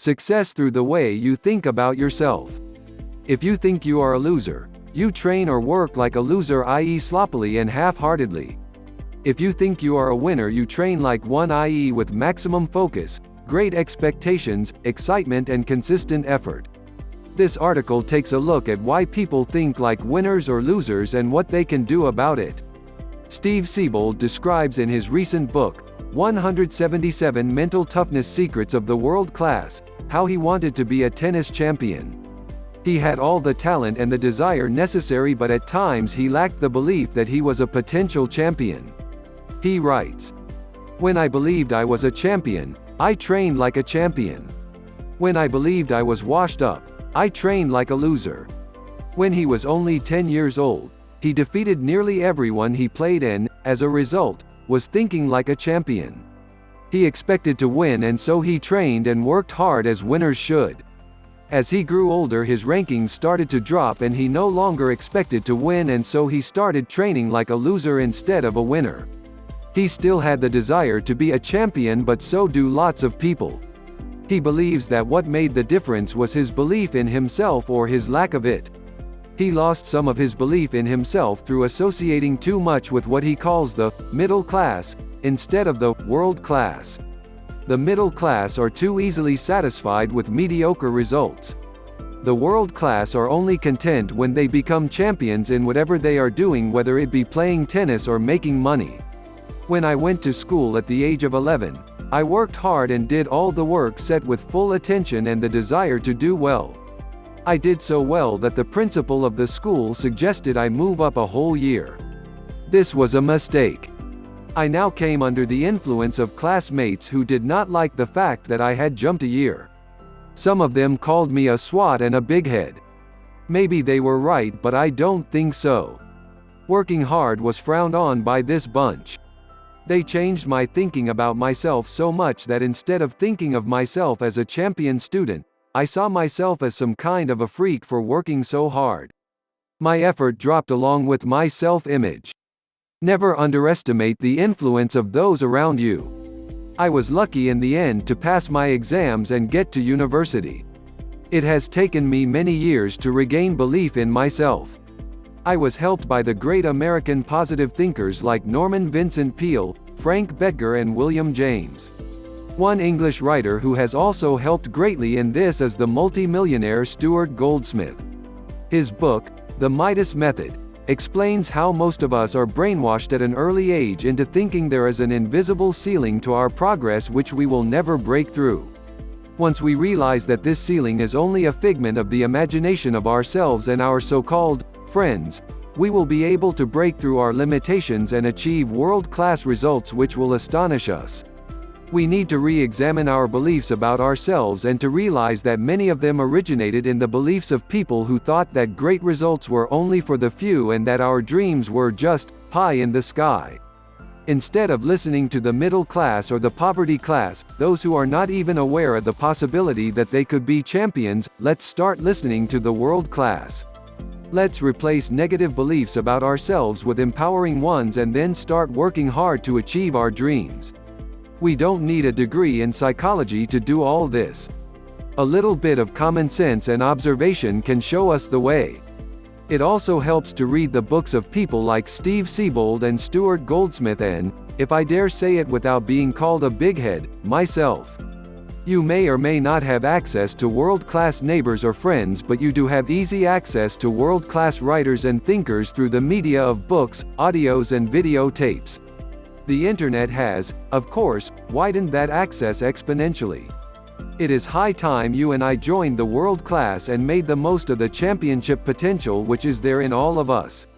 Success through the way you think about yourself. If you think you are a loser, you train or work like a loser, i.e. sloppily and half-heartedly. If you think you are a winner, you train like one, i.e. with maximum focus, great expectations, excitement and consistent effort. This article takes a look at why people think like winners or losers and what they can do about it. Steve Siebold describes in his recent book, 177 Mental Toughness Secrets of the World Class, how he wanted to be a tennis champion. He had all the talent and the desire necessary, but at times he lacked the belief that he was a potential champion. He writes, "When I believed I was a champion, I trained like a champion. When I believed I was washed up, I trained like a loser." When he was only 10 years old, he defeated nearly everyone he played and, as a result, was thinking like a champion. He expected to win, and so he trained and worked hard as winners should. As he grew older, his rankings started to drop and he no longer expected to win, and so he started training like a loser instead of a winner. He still had the desire to be a champion, but so do lots of people. He believes that what made the difference was his belief in himself or his lack of it. He lost some of his belief in himself through associating too much with what he calls the middle class, instead of the world class. The middle class are too easily satisfied with mediocre results. The world class are only content when they become champions in whatever they are doing, whether it be playing tennis or making money. When I went to school at the age of 11, I worked hard and did all the work set with full attention and the desire to do well. I did so well that the principal of the school suggested I move up a whole year. This was a mistake. I now came under the influence of classmates who did not like the fact that I had jumped a year. Some of them called me a swot and a big head. Maybe they were right, but I don't think so. Working hard was frowned on by this bunch. They changed my thinking about myself so much that instead of thinking of myself as a champion student, I saw myself as some kind of a freak for working so hard. My effort dropped along with my self-image. Never underestimate the influence of those around you. I was lucky in the end to pass my exams and get to university. It has taken me many years to regain belief in myself. I was helped by the great American positive thinkers like Norman Vincent Peale, Frank Bettger and William James. One English writer who has also helped greatly in this is the multi-millionaire Stuart Goldsmith. His book, The Midas Method, explains how most of us are brainwashed at an early age into thinking there is an invisible ceiling to our progress which we will never break through. Once we realize that this ceiling is only a figment of the imagination of ourselves and our so-called friends, we will be able to break through our limitations and achieve world-class results which will astonish us. We need to re-examine our beliefs about ourselves and to realize that many of them originated in the beliefs of people who thought that great results were only for the few and that our dreams were just pie in the sky. Instead of listening to the middle class or the poverty class, those who are not even aware of the possibility that they could be champions, let's start listening to the world class. Let's replace negative beliefs about ourselves with empowering ones and then start working hard to achieve our dreams. We don't need a degree in psychology to do all this. A little bit of common sense and observation can show us the way. It also helps to read the books of people like Steve Siebold and Stuart Goldsmith and, if I dare say it without being called a big head, myself. You may or may not have access to world-class neighbors or friends, but you do have easy access to world-class writers and thinkers through the media of books, audios and videotapes. The internet has, of course, widened that access exponentially. It is high time you and I joined the world class and made the most of the championship potential which is there in all of us.